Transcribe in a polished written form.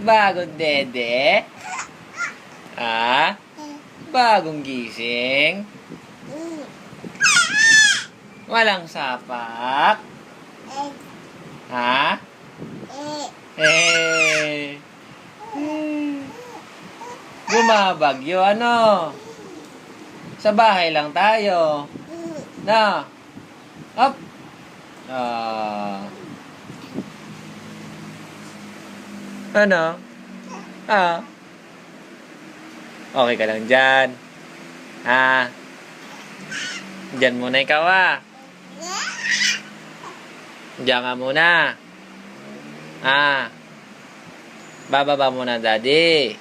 Bagong dede? Ah? Bagong gising? Walang sapak? Ha? Eh. Bumabagyo, ano? Sa bahay lang tayo. Na? Up. Ano? Okay ka lang dyan. Dyan muna ikaw, Diyan ka muna. Bababa muna, daddy.